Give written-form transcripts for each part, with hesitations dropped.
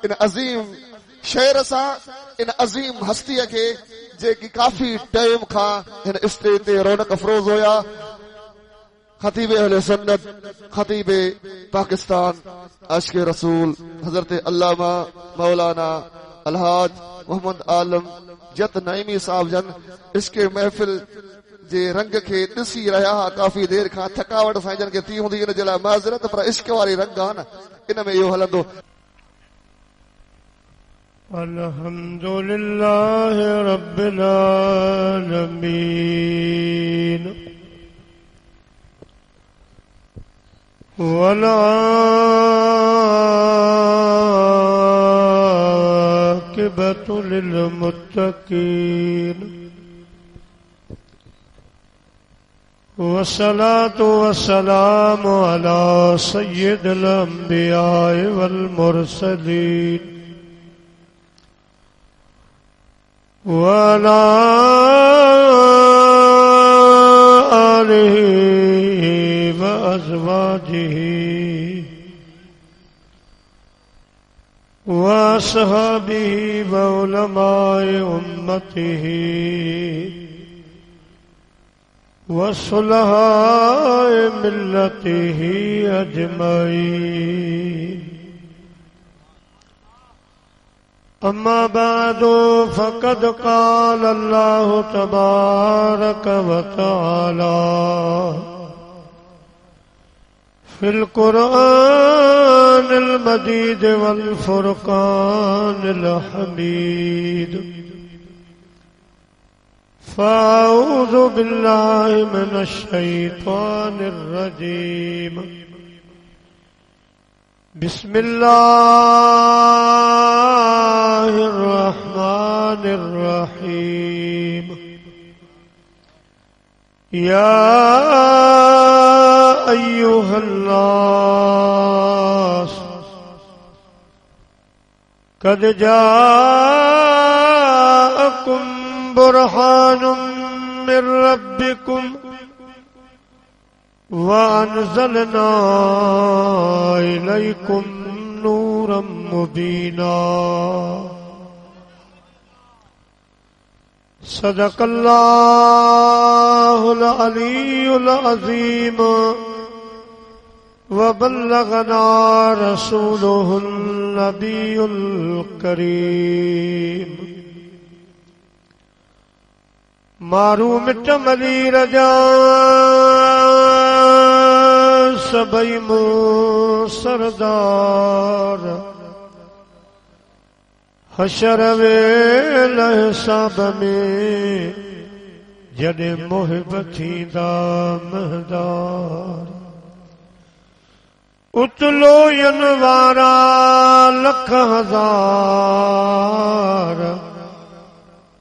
इन अज़ीम शेर सां इन अज़ीम हस्तीअ खे जेकी काफ़ी टाइम खां हिन स्टेज ते रौनक अफ़रोज़ हुया, खतीब अहले सुन्नत, खतीब पाकिस्तान, आशिक़ रसूल हज़रत अल्लामा मौलाना अलहाज मोहम्मद आलम जत नईमी साहब जन इसके महफ़िल जे रंग खे ॾिसी रहिया हा काफ़ी देर खां। थकावट साईं जन खे थी हूंदी, इन जे लाइ माज़रत, पर इश्क वारी रंग आहे न, इन में इहो हलंदो। अल्हम्दुलिल्लाह रब्बिल आलमीन वल आक़िबतु लिल मुत्तक़ीन वस्सलातु वस्सलामु अला सय्यिदिल अंबिया वल मुरसलीन वअला आलिहि व अज़वाजिहि व अस्हाबिहि व उलमाए उम्मतिहि व सुलहाए मिल्लतिहि अजमईन। अम्मा बादु फ़क़द क़ाल अल्लाहु तबारक व तआला फ़िल क़ुरआनिल मजीद वल फ़ुरक़ानिल हमीद। फ़अऊज़ु बिल्लाहि मिनश शैतानिर रजीम। बिस्मिल्लाहिर्रहमानिर्रहीम। या अय्युहन्नास क़द जाअकुम बुरहानुम मिर रब्बिकुम व अनज़लना इलैकुम नूरम मुबीना। सदक़ल्लाहुल अलीयुल अज़ीम व बल्लगना रसूलुहुन नबियुल करीम। मारू मिट मली रजा सबई मो सरदार हशर वेल हिसाब में जॾे मुहिब थींदा महदार। उतलोयन वारा लख हज़ार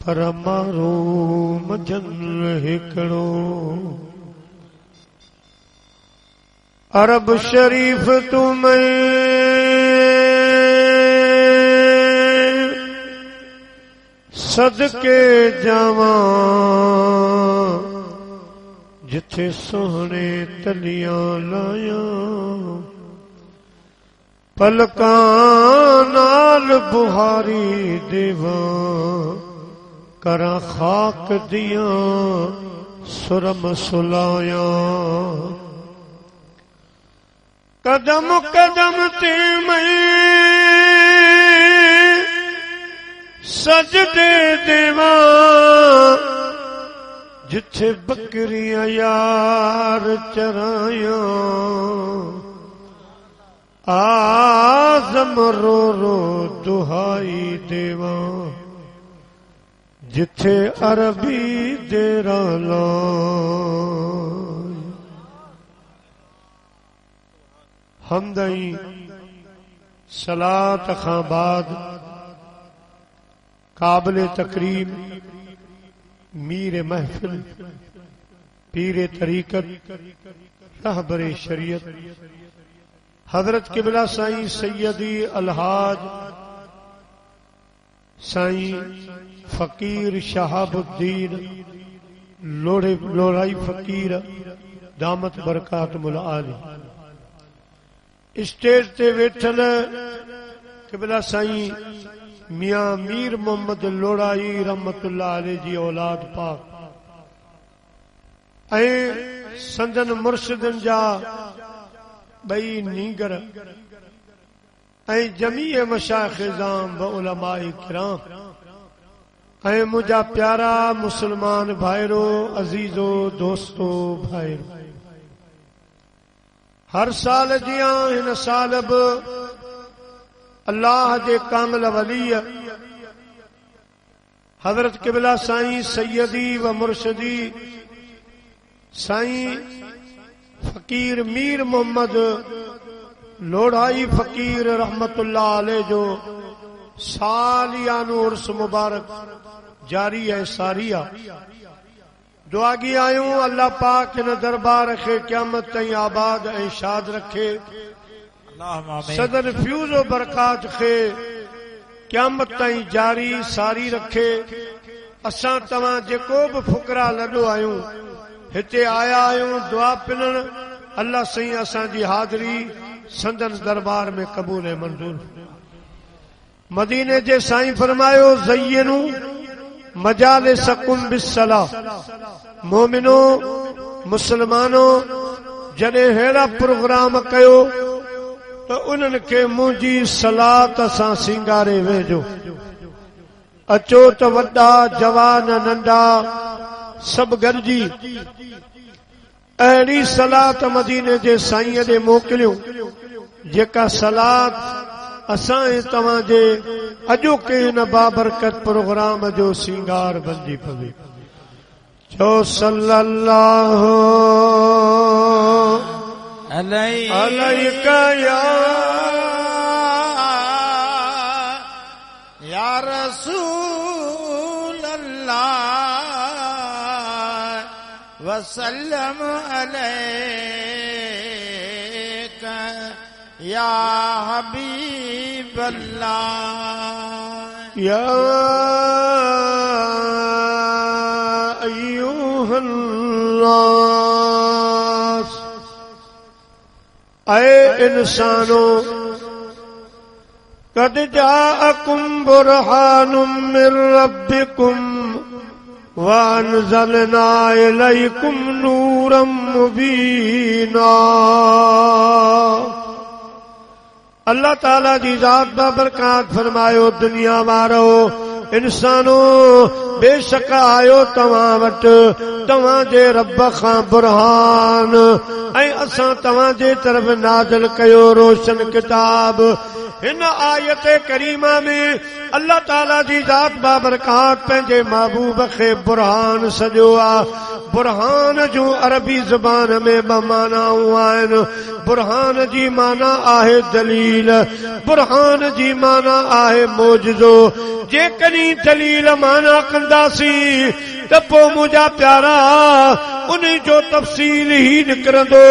पर मारो मजन हिकड़ो। अरब शरीफ तुम्हें सदके जावां जिथे सोहने तलियां लाया पलकां नाल बुहारी देवां करा खाक दिया सुरम सुलाया। कदम कदम ते मैं सजदे देवा जिथे बकरियां यार चराया। आज़म रो रो दुहाई देवा जिथे अरबी देरा लाय। हमदई सलात खां बाद काबिल तकरीम मीर महफिल पीर तरीकत रहबरे शरीयत हजरत किबला साईं सैयदी अलहाज साईं फकीर शहाबुद्दीन लोढ़ाई फकीर दामत बरकातुल आली। स्टेज ते वेठल क़िबला साईं मियां मीर मोहम्मद लोड़ाई रहमतुल्लाह अलैह जी औलाद पाक ऐं संदन मुर्शिदन जा बई नीगर ऐं जमीअ मशाइख़ ज़ाम व उलमाए किराम ऐं मुंहिंजा प्यारा मुसलमान भाइरो अज़ीज़ो दोस्तो भाइरो हर साल जियां हिन साल बि अल्लाह जे कामिल वली हज़रत क़िबला साईं सैयदी व मुर्शिदी साईं फ़कीर मीर मोहम्मद लोढ़ाई फ़कीर रहमतुल्लाह अलैह जो सालियानो उर्स मुबारक जारी है सारिया दुआगी आयूं अल्लाह पाक इन दरबार खे क़यामत ताईं आबाद ऐं शाद रखे सदन फ्यूज़ व बरकात खे क़यामत ताईं जारी सारी रखे असां तव्हां जेको बि फुकरा लॾो आयूं हिते आया आयूं दुआ पिनण अल्लाह साईं असांजी हाज़िरी संदन दरबार में क़बूल ऐं मंज़ूर मदीने जे साईं फरमायो ज़य्यनु मजालिसकुम बिस्सलाह मोमिनो मुसलमानो जॾहिं अहिड़ा प्रोग्राम कयो त उन्हनि खे मुंहिंजी सलात सां सिंगारे वेझो अचो त वॾा जवान नंढा सभु गॾिजी अहिड़ी सलात मदीने जे साईं ॾे मोकिलियो जेका सलात असां ऐं तव्हांजे अॼोके हिन बाबरकत प्रोग्राम जो सिंगार बणिजी पवे चओ सल्लल्लाहु अलैका या रसूल अल्लाह वसल्लम अलैका या हबीब अल्लाह या अय्युहन नास ऐ इंसानो कद जाअकुम बुरहानुम मिर रब्बिकुम वअनज़लना इलैकुम नूरम मुबीना अल्लाह ताला जी ज़ात बाबरकात फरमायो दुनिया वारो इंसानो बेशक आयो तव्हां वटि तव्हांजे रब खां बुरहान ऐं असां तव्हांजे तरफ़ नाज़िल कयो रोशन किताब हिन आयत करीमा में अल्लाह ताला जी ज़ात बाबरकात पंहिंजे महबूब खे बुरहान सॼो आहे बुरहान जूं अरबी ज़बान में ॿ मानाऊं आहिनि बुरहान जी माना आहे दलील बुरहान जी माना आहे मौजज़ो जेकॾहिं दलील माना कंदासीं त पोइ मुंहिंजा प्यारा उन जो तफ़सील ई निकिरंदो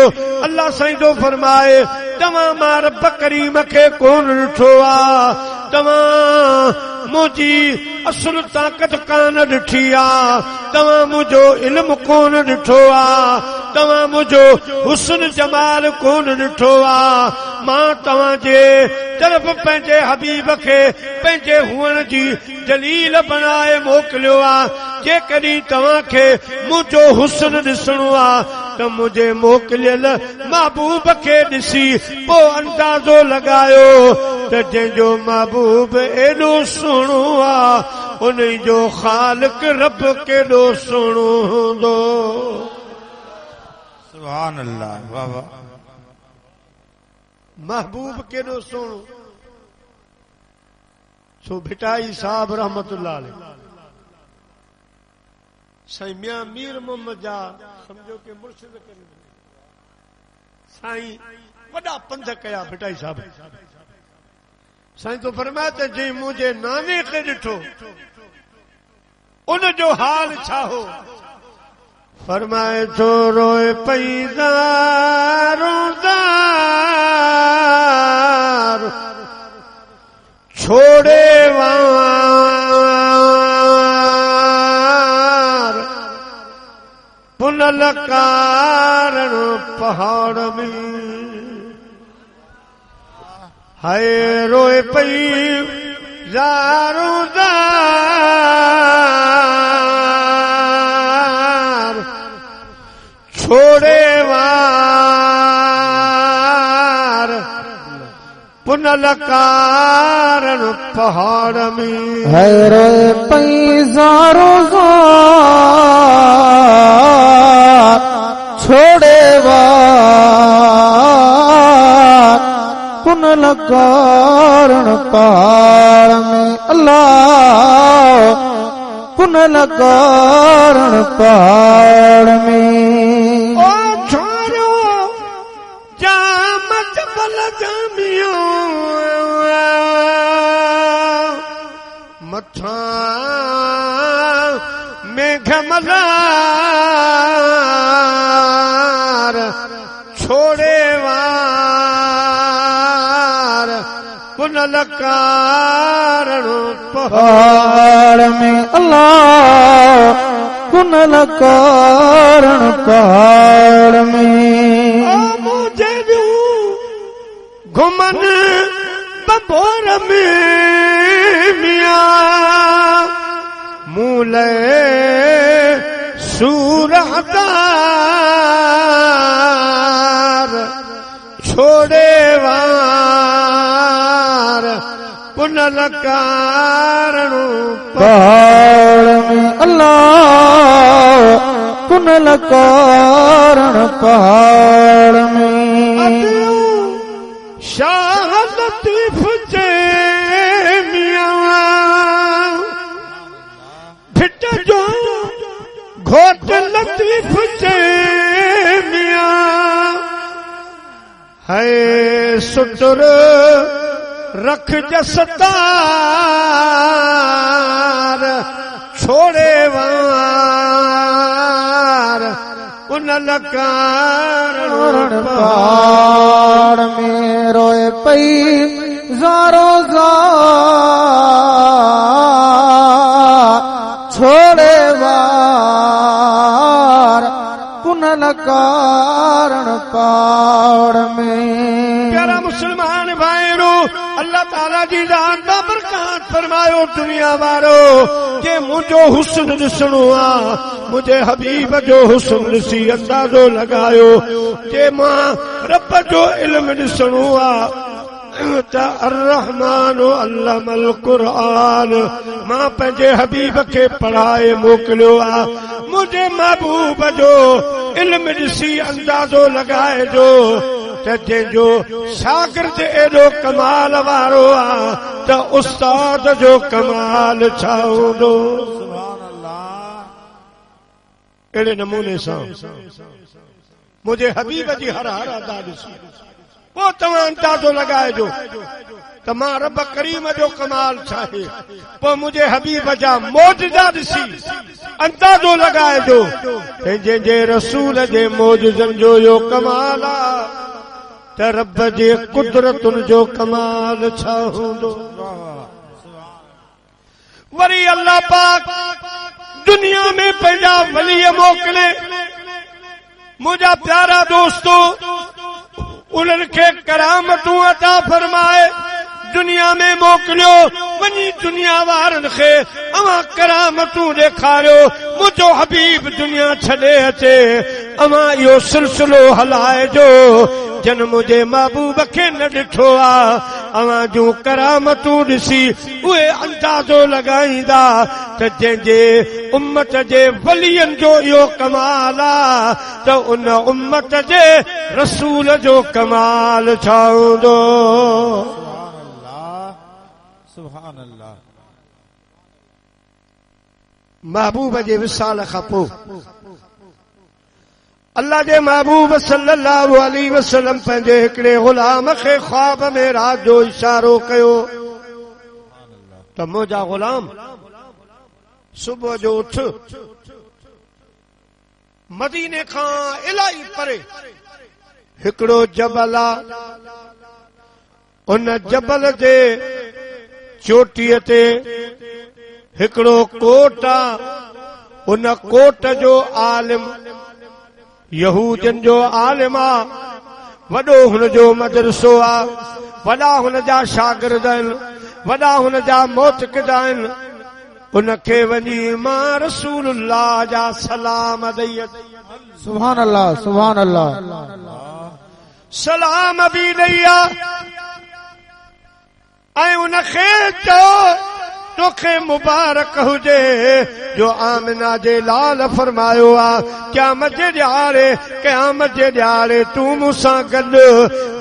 अल्लाह साईं जो फरमाए तव्हां मां रब करीम खे कोन ॾिठो आहे तव्हां मुंहिंजी असुल ताक़त कान ॾिठी आहे तव्हां मुंहिंजो इल्मु कोन ॾिठो आहे तव्हां मुंहिंजो हुस्न जमाल कोन ॾिठो आहे मां तव्हांजे तरफ़ पंहिंजे हबीब खे पंहिंजे हुअण जी दलील बणाए मोकिलियो आहे जेकॾहिं तव्हांखे मुंहिंजो हुस्न ॾिसणो आहे त मुंहिंजे मोकिलियल महबूब खे ॾिसी पोइ अंदाज़ो लॻायो त जंहिंजो महबूब एॾो सुहिणो आहे उन जो ख़ालिक रब केॾो सुहिणो हूंदो सुभान अल्लाह वाह वाह महबूब केॾो सुहिणो सो भिटाई साहब रहमतुल्लाह अलैह साईं मियां मीर मोहम्मद जा समझो के मुर्शिद करे साईं वॾा पंध कया भिटाई साहब साईं तो फरमाया त जे मुंहिंजे नाने खे ॾिठो उन जो हाल छा हो फरमाए थो रोए पैदार छोड़े वार पुनल कारण पहाड़ में हाय रोए पई ज़ारो ज़ार छोड़े वार पुनल कारण पहाड़ में हाय रोए पई ज़ारो ज़ार छोड़े वार पुनल कारण पहाड़ में अल्लाह पुनल कारण पहाड़ में ओ छोड़ो जामत बल जामियो मथा मेघ मलार छोड़े वार पुनल कारण पहाड़ में अल्लाह पुनल कारण पहाड़ में मुझे घुमन बबोर में मियां मूले सूरहदार छोड़े वार पुनल कारण पहाड़ में अल्लाह पुनल कारण पहाड़ में शाह लतीफ जे मियां भिट जो घोट लतीफ जे मियां है सुटर रख जसतार छोड़े वार पुनल कारण पहाड़ में रोए पई ज़ारो ज़ार छोड़े वार पुनल कारण पहाड़ में प्यारा मुसलमान भाईरो अल्लाह ताला जी जान दा बरकत फरमायो दुनिया वारो के मुझो हुस्न ॾिसणो आ मुझे हबीब जो हुस्न ॾिसी अंदाज़ो लगायो के मां रब जो इल्म ॾिसणो आ त अर्रहमान अल्लमल क़ुरान मां पंहिंजे हबीब खे पढ़ाए मोकिलियो आ मुझे महबूब जो इल्म ॾिसी अंदाज़ो लगाए जो त जंहिंजो शागिर्द एॾो कमाल वारो आ त उस्ताद जो कमाल छा हूंदो अहिड़े नमूने सां मुझे हबीब जी हर हर अदा ॾिसी पोइ तव्हां अंदाज़ो लगाइजो त मां रब करीम जो कमाल छा आहे पोइ मुझे हबीब जा मौजज़ा ॾिसी अंदाज़ो लगाइजो जंहिंजे रसूल जे मौजज़नि जो इहो कमाल आहे त रब जे कुदरतुनि जो कमाल छा हूंदो वरी अल्लाह पाक दुनिया में पंहिंजा वली मोकिले मुंहिंजा प्यारा दोस्तो उन्हनि खे करामतूं अता फरमाए दुनिया में मोकिलियो वञी दुनिया वारनि खे अवां करामतूं ॾेखारियो मुंहिंजो हबीब दुनिया छॾे अचे अवां इहो सिलसिलो हलाइजो जन मुझे महबूब खे न ॾिठो आ अवां जूं करामतूं ॾिसी उहे अंदाज़ो लगाईंदा त जंहिंजे उम्मत जे वलियनि जो इहो कमाल आ त उन उम्मत जे रसूल जो कमाल छा हूंदो सुभान अल्लाह महबूब जे विसाल खां पोइ अल्लाह जे महबूब सल्लल्लाहु अलैहि वसल्लम पंहिंजे हिकिड़े गुलाम खे ख्वाब में रात जो इशारो कयो त मुंहिंजा गुलाम सुबुह जो उठ मदीने खां इलाही परे हिकिड़ो जबल आ उन जबल जे चोटीअ ते हिकिड़ो कोट आ उन कोट जो आलिम यहूदन जो आलिम आ वॾो हुन जो मदरसो आ वॾा हुन जा शागिर्द आहिनि, वॾा हुन जा मोतक़िद आहिनि। उनखे वञी मां रसूलुल्लाह जा सलाम ॾेई सुभान अल्लाह सुभान अल्लाह सलाम बि ॾेई ऐं उनखे चओ तोखे मुबारक हुजे जो आमिना जे लाल फरमायो आ क़यामत जे ॾियारे तूं मूंसां गॾु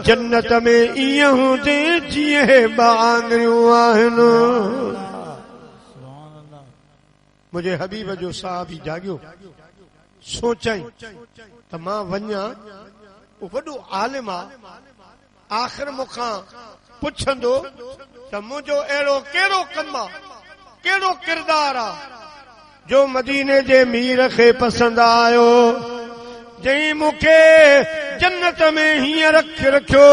जन्नत में ईअं हुजे जीअं बांगरियूं आहिनि। मुंहिंजे हबीब जो साहबी जाॻियो सोचाई त मां वञा वॾो आलिम आ आख़िर मूंखां पुछंदो त मुंहिंजो अहिड़ो कहिड़ो कमु आहे कहिड़ो किरदार आहे जो मदीने जे मीर खे पसंदि आयो जंहिं मूंखे जन्नत में हीअं रखियो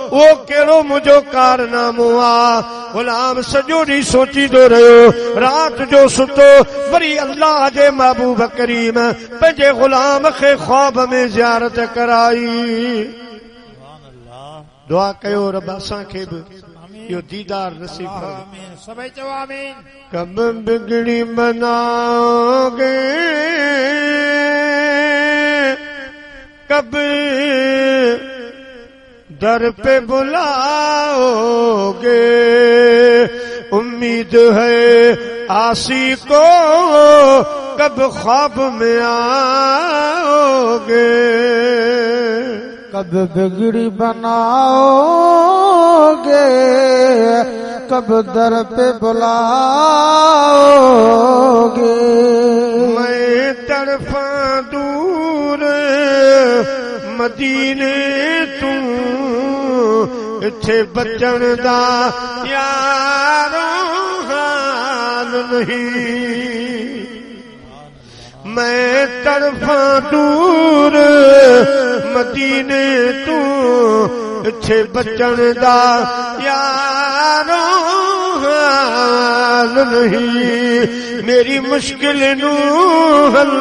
उहो कहिड़ो मुंहिंजो कारनामो आहे। गुलाम सॼो ॾींहुं सोचींदो रहियो, राति जो सुतो वरी अल्लाह जे महबूब करीम पंहिंजे गुलाम खे ख्वाब में ज़ियारत कराई। दुआ कयो रब असांखे बि इहो दीदार नसीब करे। सभई चओ आमीन। कब बिगड़ी बनाओगे कब दर पे बुलाओगे उम्मीद है आसी को कब ख्वाब में आओगे। कब बिगड़ी बनाओगे कब दर पे बुलाओगे। मैं तरफा दूर मदीने तू इत्थे बचण दा यारो हाल नहीं। मैं तरफा दूर मदीने तू इत्थे बचण दा यारो हाल नहीं। मेरी मुश्किल नू हल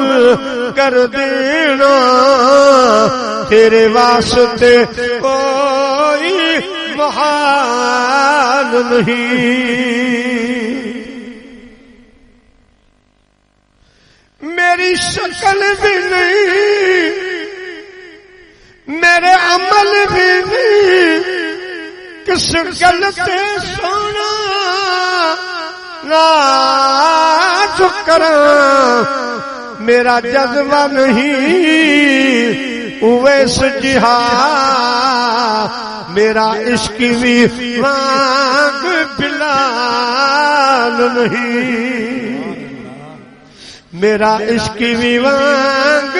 कर देना तेरे वास्ते कोई मुहाल नहीं। मेरी शक्ल भी नहीं मेरे अमल भी नहीं किस गलते सोना नाज करा। मेरा जज्बा नहीं उवैस जिहाद मेरा इश्क भी मांग बिलाल नहीं। मेरा इश्क भी मांग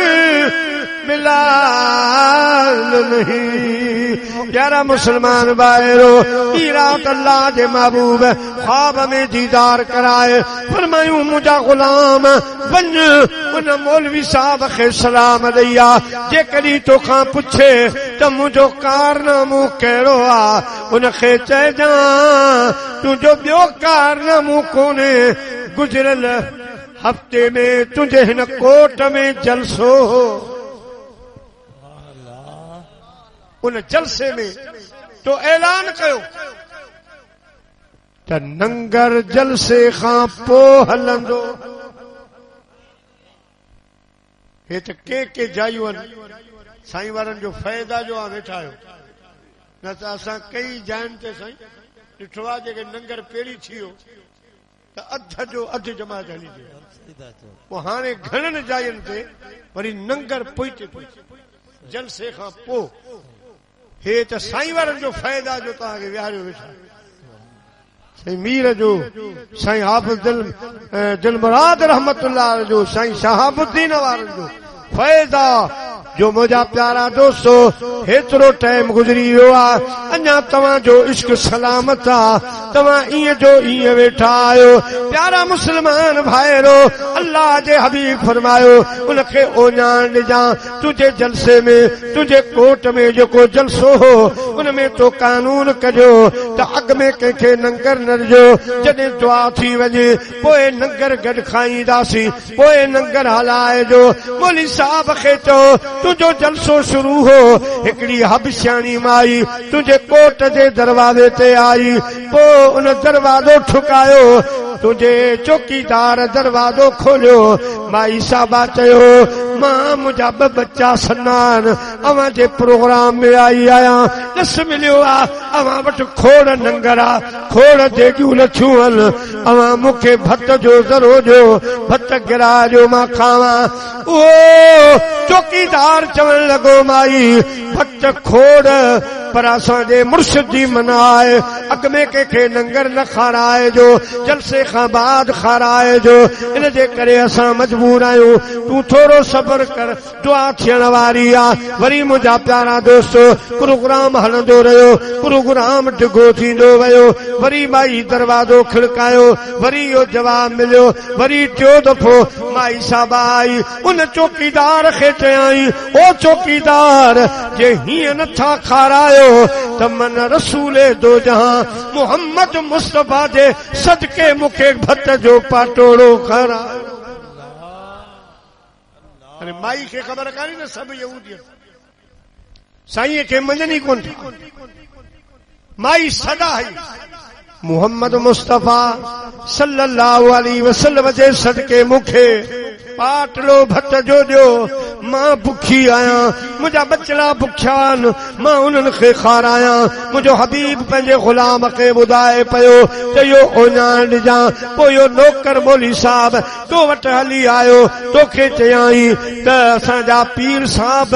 बिलाल नहीं। प्यारा मुसलमान भाइरो ई रात अल्लाह जे महबूब ख्वाब में दीदार कराए फरमायूं मुंहिंजा गुलाम वञ उन मौलवी साहब खे सलाम ॾेया जेकॾहिं तोखां पुछे त मुंहिंजो कारनामो कहिड़ो आहे उनखे चइजां तुंहिंजो ॿियो कारनामो कोन्हे। गुज़िरियल हफ़्ते में तुंहिंजे हिन कोट में जलसो हो उन जलसे में तो ऐलान कयो त नंगर जलसे खां पोइ हलंदो। हे त के जायूं आहिनि साईं वारनि जो फ़ाइदा जो आहे वेठा आहियो न त असां कई जायुनि ते साईं ॾिठो आहे जेके नंगर पहिरीं थी वियो त अध जो अधु जमात हली थिए पोइ हाणे घणनि जायुनि ते वरी नंगर पोइते जलसे खां पोइ। हे त साईं वारनि जो फ़ाइदा जो तव्हांखे विहारियो वेठा साईं मीर जो साईं हाफ़िज़ दिलमुराद रहमतुल्लाह जो साईं शहाबुद्दीन वारनि जो फ़ाइदा जो मुंहिंजा प्यारा दोस्तो हेतिरो टाइम गुज़री वियो आहे अञा तव्हांजो इश्क सलामत आहे तव्हां ईअं जो ईअं वेठा आहियो। प्यारा मुस्लमान भाइरो अल्लाह जे हबीब फरमायो उनखे ओञाण ॾिजां तुंहिंजे जलसे में तुंहिंजे कोट में जेको जलसो हो उनमें तो कानून कजो त अॻ में कंहिंखे नंगर न ॾिजो जॾहिं दुआ थी वञे पोइ नंगर गॾु खाईंदासीं पोइ नंगर हलाइजो। मौलवी साहब खे चओ तुझो जलसो शुरू हो हिकड़ी हबशानी माई तुझे कोट जे दरवाजे ते आई पो उन दरवाजो ठुकायो तुझे चौकीदार दरवाजो खोलियो माई साहबा चयो मां मुझा बच्चा सनान अवां जे प्रोग्राम में आई आया दस मिलियो आ अवां वट खोड़ नंगरा खोड़ देजू लछूअल अवां मुखे भत जो ज़रो जो भत गिरा जो मां खावा ओ चौकीदार चवण लगो माई भत खोड़ पर असांजे मुर्शिद जी मनाए अग में कंहिंखे नंगर न खाराए जो जलसे खां बाद खाराए जो इन जे करे असां मजबूर आहियूं तूं थोरो सब्र कर दुआ थियण वारी आ वरी मुंहिंजा प्यारा दोस्त प्रोग्राम हलंदो रहियो प्रोग्राम डिघो थींदो वियो वरी माई दरवाजो खिड़कायो वरी इहो जवाब मिलियो वरी टियों दफ़ो माई साहबा आई उन चौकीदार खे चयाई ओ चौकीदार जे हीअं नथा खारायो त मन रसूले दो जहां मोहम्मद मुस्तफा जे सदके मुखे भत जो पाटोड़ो खारायो अरे माई खे ख़बर कान्हे न सब यहूदी साईं खे मञनी कोन था माई सदा है मोहम्मद मुस्तफा सल्लल्लाहु अलैहि वसल्लम जे सदके मुखे पाटलो भत जो ॾियो मां बुखी आहियां मुंहिंजा बचड़ा बुखिया आहिनि मां उन्हनि खे खारायां मुंहिंजो हबीब पंहिंजे ग़ुलाम खे ॿुधाए पियो त इहो ओञाण ॾिजां पोइ इहो नौकर मौली साहब तो वटि हली आयो तोखे चयाई त असांजा पीर साहब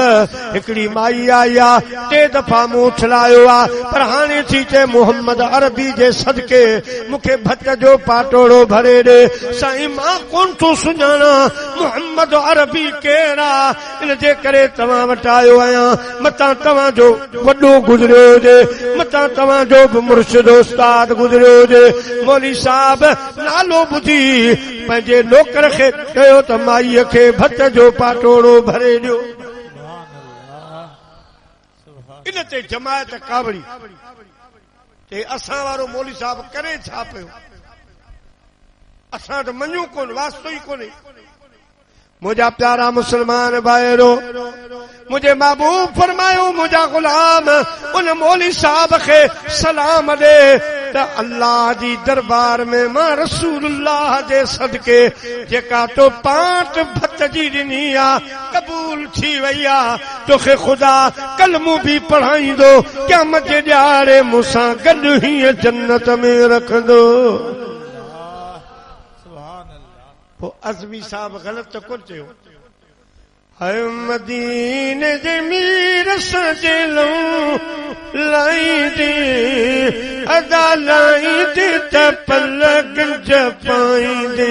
हिकिड़ी माई आई आहे टे दफ़ा मूं ठलायो आहे पर हाणे थी चए मोहम्मद अरबी जे सदके मूंखे भत जो पाटोड़ो भरे ॾे साईं मां कोन थो सुञाणा मोहम्मद अरबी केरा इन जे करे तव्हां वटि आयो आहियां मतां तव्हां जो वॾो गुज़रियो हुजे मतां तव्हां जो बि मुर्शिद उस्ताद गुज़रियो हुजे मौली साहब नालो ॿुधी पंहिंजे नौकर खे कयो त माईअ खे भत जो पाटोड़ो भरे ॾियो इन ते जमायत कावड़ी ते असां वारो मौली साहब करे छा पियो असां त मञूं कोन वास्तो ई कोन्हे मुझा प्यारा मुसलमान भाइरो मुझे महबूब फरमायो मुझा गुलाम उन मौली साहब खे सलाम दे त अल्लाह जी दरबार में मां रसूलुल्लाह जे सदके जेका तो पांच भत जी ॾिनी आ कबूल थी वई आ तोखे ख़ुदा कलमू भी पढ़ाईंदो क़यामत जे ॾियारे मूंसां गॾु हीअं जन्नत में रखंदो अज़मी साहब गलत कोन चयो है मदीने जे मीर सजे लो लाई दे अदा लाई दे त पलक जपाई दे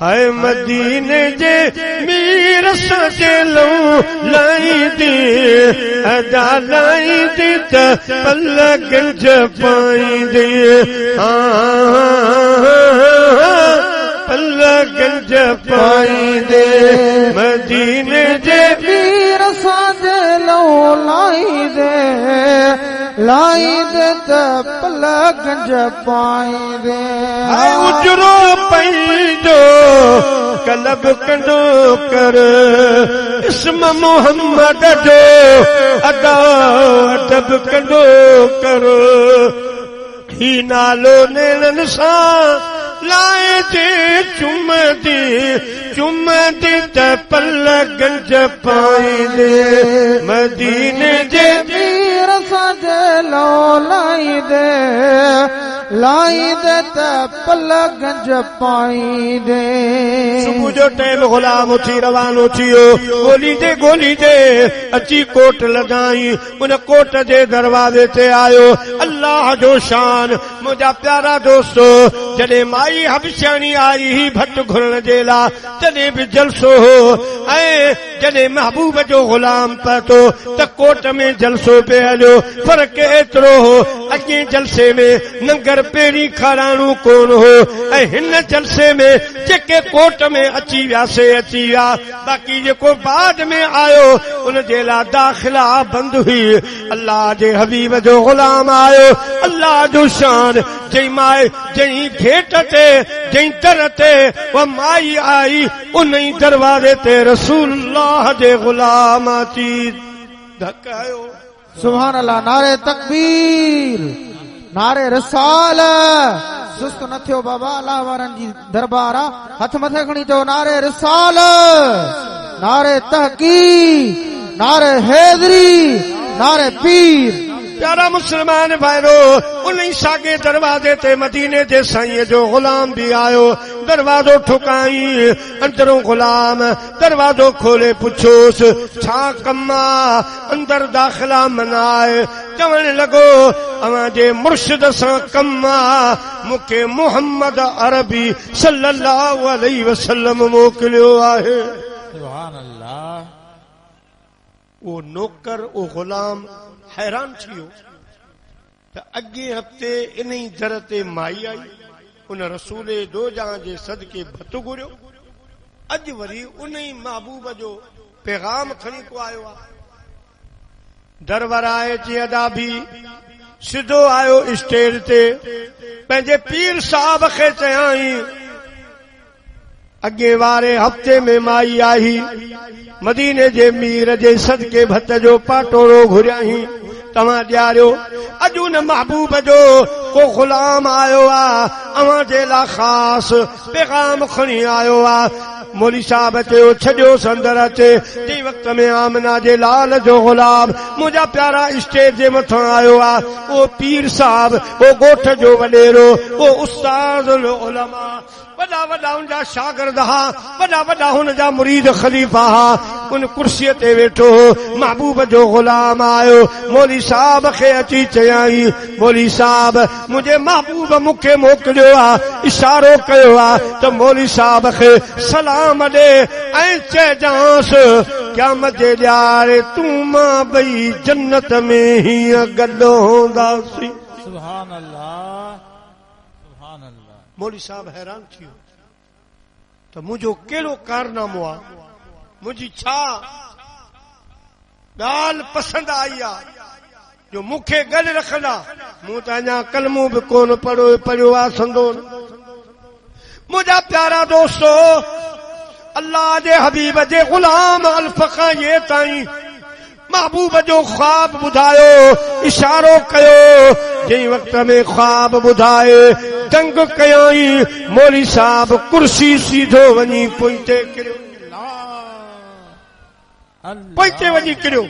है मदीने जे मीर सजे लो लाई दे अदा लाई दे त पलक जपाई दे पलक जपाई दे मदीने जे मीर साजे लो लाई दे त पलक जपाई दे उजरो पंहिंजो कलब कंदो कर इस्म मोहम्मद जो अदा अदब कंदो कर ही नालो नेणनि सां लाए दे चुम दे त पलक जपाई दे मदीने जे मीर साजे लो लाई दे त पलक जपाई दे सुबुह जो टाइम गुलाम उथी रवानो थियो गोली जे अची कोट लॻाई उन कोट जे दरवाजे ते आयो अल्लाह जो शान मुंहिंजा प्यारा दोस्तो जॾहिं माई हबशानी आई ही भट घुरण जे लाइ तॾहिं बि जलसो हो ऐं जॾहिं महबूब जो गुलाम पतो त कोट में जलसो पे हलियो फर्क़ एतिरो हो अॻे जलसे में नंगर पहिरीं खाराणो कोन हो ऐं हिन जलसे में जेके कोट में अची विया बाक़ी जेको बाद में आयो उन जे लाइ दाख़िला बंद हुई अल्लाह जे हबीब जो गुलाम आयो अल्लाह जो शान जंहिं माए जंहिं गेट ते जई दर ते वो माई आई उन दरवाजे ते रसूलुल्लाह जे गुलाम अची धकायो। सुभान अल्लाह। नारे तकबीर, नारे रिसाल। सुस्त न थियो बाबा, अल्लाह वारन जी दरबार आ। हथ मथे खणी चओ नारे रिसाल, नारे तहकीक, नारे हैदरी, नारे पीर। प्यारा मुसलमान भाइरो, उन सागे दरवाजे ते मदीने जे साईं जो गुलाम भी आयो। दरवाजो ठुकाई, अंदरों गुलाम दरवाजो खोले पुछोस छा कम्मा। अंदर दाखिला मनाए चवण लगो अवां जे मुर्शिद सां कम्मा। मुखे मुहम्मद अरबी सल्लल्लाहु अलैहि वसल्लम मोकिलियो आहे। सुभान अल्लाह। वो नौकर वो गुलाम हैरान थियो त अगे हफ्ते इन दर ते माई आई, उन रसूल दो जहां जे सदके भत घुरियो। अज वरी उन महबूब जो पैगाम खणी को आयो आ। दरबार आए जी अदा भी सिधो आयो स्टेज ते पंहिंजे पीर साहब खे चयाई अगे वारे हफ्ते में माई आई, मदीने जे मीर जे सदके भत जो पाटोड़ो घुरियाही तव्हां ॾियारियो। अॼु उन महबूब जो को गुलाम आयो आ, अवां जे लाइ ख़ास पैगाम खणी आयो आ। मौली साहब चयो छॾियो संदर अचे। टी वक्त में आमना जे लाल जो गुलाम मुंहिंजा प्यारा स्टेज जे मथां आयो आ। वो पीर साहब, वो ॻोठ जो वॾेरो, वो उस्ताद उलमा, वॾा वॾा उनजा शागिर्द हा, वॾा वॾा हुनजा मुरीद खलीफ़ा हा। उन कुर्सीअ ते वेठो महबूब जो गुलाम आयो। मौली साहब खे अची चयाई मौली साहब मुंहिंजे महबूब मूंखे मोकिलियो आ, इशारो कयो आ त मौली साहब खे सलाम ॾे ऐं चइजांस क़यामत जे ॾियारे तूं मां ॿई जन्नत में हीअं गॾु हूंदासीं। सुभान अल्लाह, सुभान अल्लाह। मौली साहब हैरान थियो त मुंहिंजो कहिड़ो कारनामो आहे, मुंहिंजी छा ॻाल्हि पसंदि आई आहे जो मूंखे गॾु रखंदा। मूं त अञा कलमो बि कोन पढ़ियो आहे संदो। मुंहिंजा प्यारा दोस्तो, अल्लाह जे हबीब जे गुलाम अल्फ खां ये ताईं महबूब जो ख्वाब ॿुधायो, इशारो कयो। जंहिं वक्त में ख्वाब ॿुधाए दंग कयाई, मौली साहब कुर्सी सीधो वञी पोइते किरियो, पोइते वञी किरियो।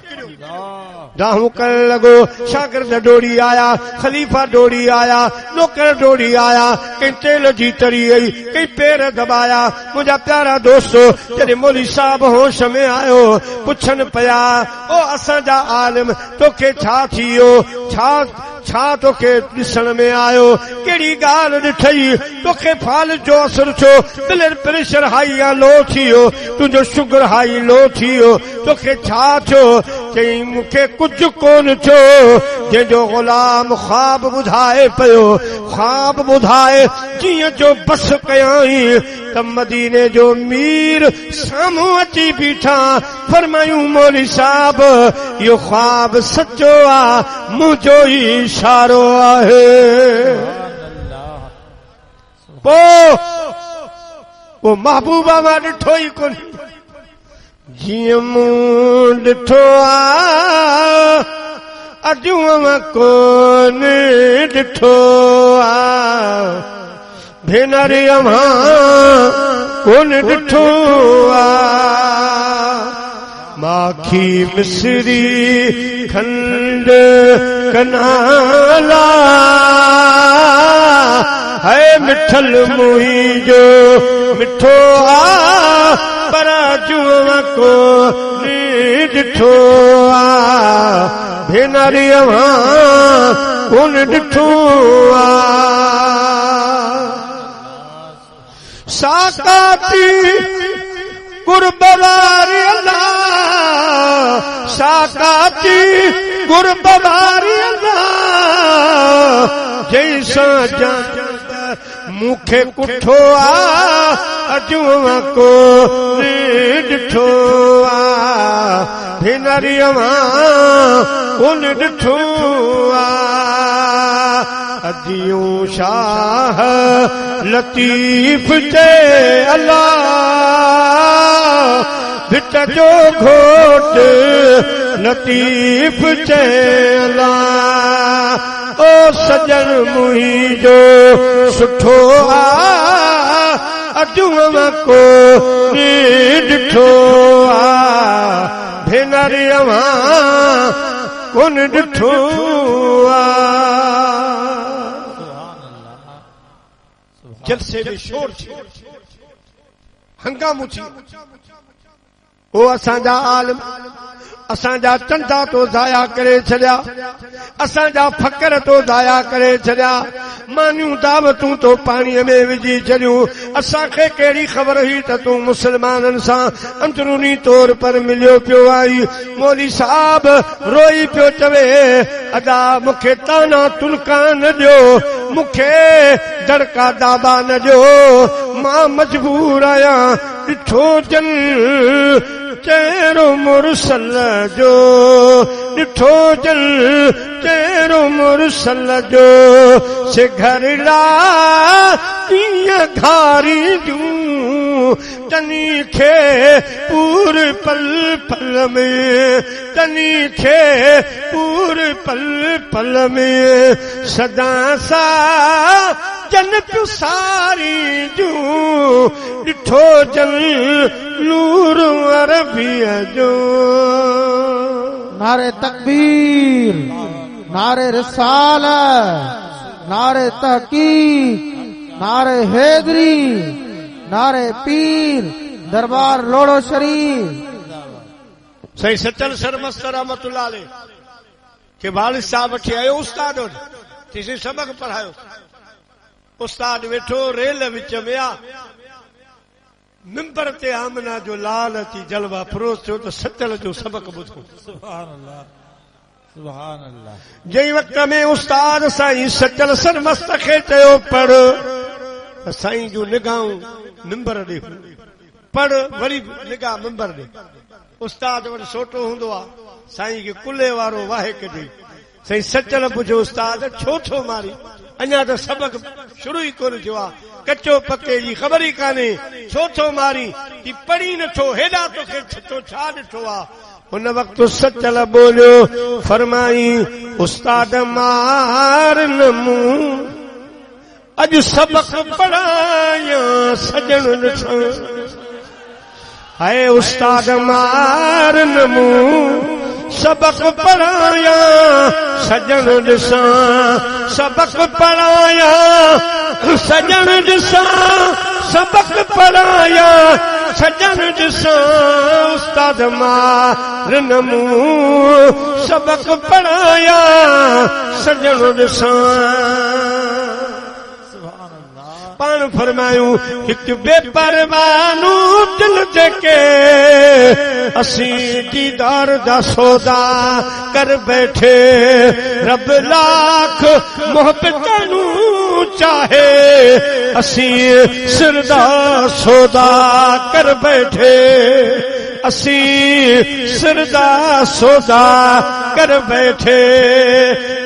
दाहूं करण लॻो। शागिर्द डोड़ी आया, खलीफ़ा डोड़ी आया, नौकर डोड़ी आया, कई तेल जी तरी आई, कई पेर दबाया। मुंहिंजा प्यारा दोस्तो, जॾहिं मौली साहब होश में आयो पुछनि पिया ओ असांजा आलिम तोखे छा थियो, छा तोखे ॾिसण में आयो, कहिड़ी ॻाल्हि ॾिठई, तोखे फाल जो असर छो, ब्लड प्रेशर हाई या लो थियो, तुंहिंजो शुगर हाई लो थियो, तोखे छा थियो? चई मूंखे कुझु कोन थियो। जंहिंजो गुलाम ख्वाब ॿुधाए पियो, ख्वाब ॿुधाए जीअं जो बस कयाई त मदीने जो मीर साम्हूं अची बीठा। फरमायूं मौली साहब इहो ख्वाब सचो आहे, मुंहिंजो ई इशारो आहे। पोइ महबूबा मां ॾिठो ई कोन, जीअं मूं ॾिठो आहे अॼु मां कोन ॾिठो आहे, भेनरी अमां कोन ॾिठो आहे। माखी मिसरी खंड कनाला है मिठल मुंहिंजो मिठो आ, पर जुआ को ॾिठो आ, भेनरी अवां कोन ॾिठो आ। साकाती गुरबवारी अल्लाह, साकाती गुरबवारी अल्लाह, जैसा जान मूंखे कुठो आ अॼु को ॾिठो आ, भेनरी अवां कोन ॾिठो आ। अदियूं शाह लतीफ चे अल्लाह बिट जो घोट लतीफ चे अल्लाह ओ सजन मुही जो सुठो आ अजुम को ॾिठो आ भेनर अवां कोन ॾिठो आ। जलसे में शोर थी हंगामो थी ओ असांजा आलिम असांजा चंदा तो ज़ाया करे छॾिया असांजा फ़क़्र तो ज़ाया करे छॾिया मानियूं दावतूं तो पाणीअ में विझी छॾियूं असांखे कहिड़ी ख़बर हुई त तूं मुस्लमाननि सां अंदरूनी तौर पर मिलियो पियो आई। मौली साहब रोई पियो चवे अदा मूंखे ताना तुलका न ॾियो मूंखे दड़का दाबा न ॾियो मां मजबूर आहियां ॾिठो जन चेहरो मुरसल जो ॾिठो जल चेहरो मुरसल जो से घर ला कीअं घारी जूं तनी खे पूर पल पल में तनी खे पूर पल पल में सदा सा जन पियो सारी जूं ॾिठो जल नूर अरबीअ जो। नारे तकबीर नारे रिसालत नारे तहकीक नारे हैदरी नारे पीर दरबार लोड़ो शरीफ। सही सचल सरमस्तर रहमतुल्लाह अलैह के वालिद साहब वठी आयो उस्ताद तिसे सबक पढ़ायो उस्ताद वेठो रेल विच में आ मिंबर ते आमना जो लाल अची जलवा फरोज़ थियो तो सचल जो सबक ॿुधो। सुभान अल्लाह सुभान अल्लाह। जंहिं वक़्त में उस्ताद साईं सचल सरमस्त खे चयो पढ़ त साईं जूं निगाहूं मिंबर ॾे पढ़ वरी निगाह मिंबर ॾे उस्ताद वटि सोटो हूंदो आहे साईं खे कुल्हे वारो वाहे कढे साईं सचल पुछो उस्ताद छो थो मारी अञा त सबक शुरू ई कोन थियो आहे कचो पके जी ख़बर ई कान्हे छो थो मारी की पढ़ी नथो हेॾा तोखे तो छा ॾिठो आहे। हुन वक़्तु सचल बोलियो फरमाई उस्ताद मार न मूं अॼु सबक पढ़ाया सजण ॾिसां हाय उस्ताद मार न मूं सबक पढ़ाया सजण ॾिसां सबक पढ़ाया सजण ॾिसां सबक पढ़ाया सजण ॾिसां उस्ताद मार न मूं सबक पढ़ाया सजण ॾिसां। पाण फरमायूं हिकु बेपरवानू दिल जेके असीं दीदार दा सौदा कर बैठे रब लाख मोहब्बतनू चाहे असीं सिरदा सौदा कर बैठे असीं सिरदा सौदा कर बैठे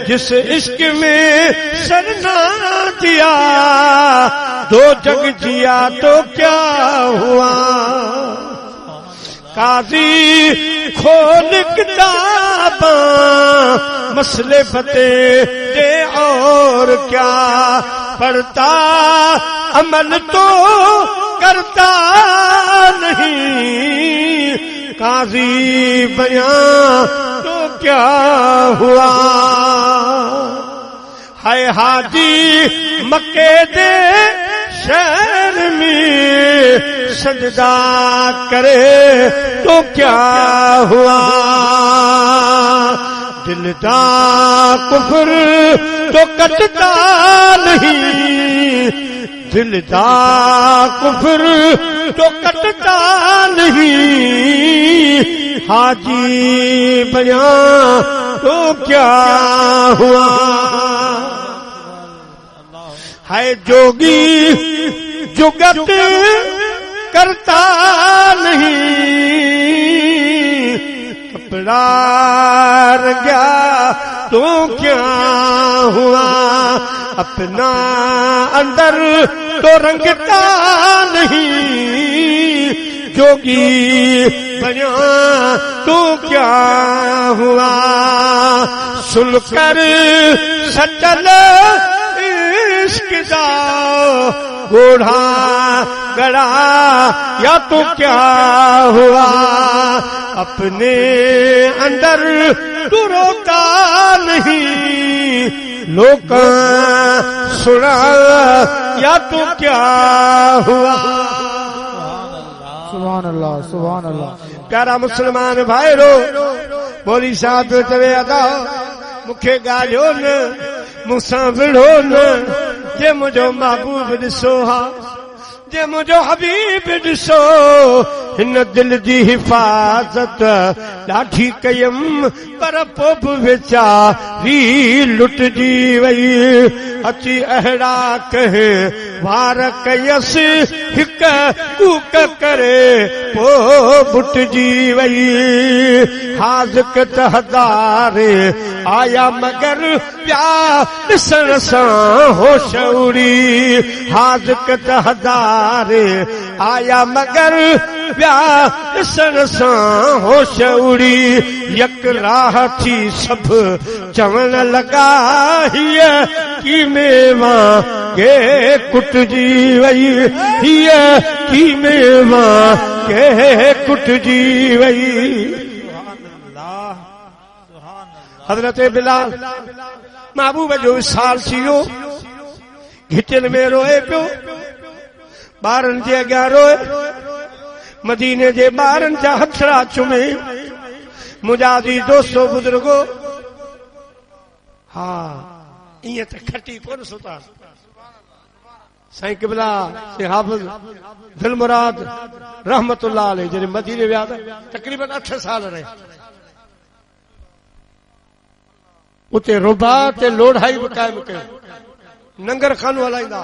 जिस इश्क में सरना दिया दो जग जिया तो क्या हुआ काजी खोल किताबा मसले बते दे और क्या पढ़ता अमल तो करता नहीं काजी बयां तो क्या हुआ हाय हाजी मक्के दे शहर में सजदा करे तो क्या हुआ दिल दा कुफर तो कटता नहीं दिल दा कुफर तो कटता नहीं हाजी बयां तो क्या हुआ है जोगी जुगत करता नहीं कपड़ा रंगा तो क्या हुआ अपना अंदर तो रंगता नहीं, जोगी बना तो क्या हुआ, सुनकर सचल इश्क दा घोड़ा गड़ा या तो क्या हुआ, अपने अंदर तू रोता नहीं, लोग सुना या तो क्या हुआ। सुभान अल्लाह सुभान अल्लाह। प्यारा मुसलमान भाईरो, बोली साहब चवे अदा मुखे ॻाल्हियो न, मूंसां विढ़ो न, जे मुंहिंजो महबूब ॾिसो हा, जे मुंहिंजो हबीब ॾिसो, हिन दिल जी हिफ़ाज़त ॾाढी कयम, पर पोइ बि वेचारी लुटजी वई, अची अहिड़ा कहे वार कयसि, हिक कूक करे पोइ बुटजी वई, हाज़िक तहदार आया मगर ॿिया ॾिसण सां होश उड़ी, हाज़िक तहदार आया मगर ॿिया ॾिसण सां होश उड़ी, यक राह थी सभु चवण लॻा, हीअ की मेवा के कुटजी वई, हीअ की मेवा के कुटजी वई। हज़रत बिलाल महबूब जो विसाल थी वियो, घिटियुनि में रोए पियो, ॿारनि जे अॻियां रोए, मदीने जे ॿारनि जा हथड़ा चुमे, मुंहिंजा जी दोस्तो बुजुर्गो, हा ईअं त खटी कोन सुता, साईं क़िबला से हाफ़िज़ दिलमुराद रहमतुल्लाह अलैह जॾहिं मदीने विया तक़रीबन 8 साल रहे, उते रुबा ते लोढ़ाई बि क़ाइम कयो, नंगर खानो हलाईंदा,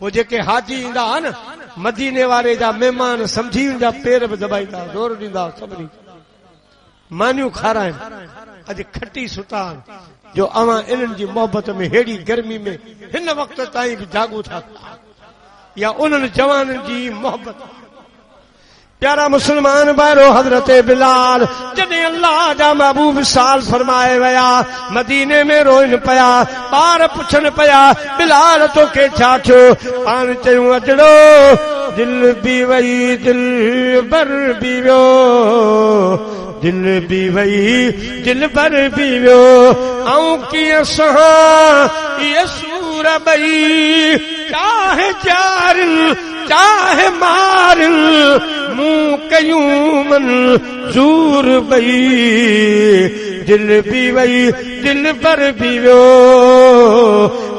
पोइ जेके हाजी ईंदा हा न मदीने वारे जा महिमान समझी उनजा पेर बि दबाईंदा, ज़ोर ॾींदा, सभिनी मानियूं खाराइनि, अॼु खटी सुता जो अवां इन्हनि जी मोहबत में हेड़ी गर्मी में हिन वक्त ताईं बि जागू था, या उन्हनि जवाननि जी मोहबत। प्यारा मुसलमान भाइरो, हज़रत बिलाल जॾहिं अल्लाह जा महबूब साल फरमाए विया, मदीने में रोइन पिया, ॿार पुछनि पिया बिलाल तोखे छा थियो, पाण चयूं अजड़ो दिल बि वई दिल बर बि वियो, दिल बि वई दिल बर बि वियो, ऐं कीअं सहां इहे सूर ॿई, चाहे ॼारिल चाहे मारिल, मूं कयूं मंज़ूर ॿई, दिल बि वई दिल बर बि वियो,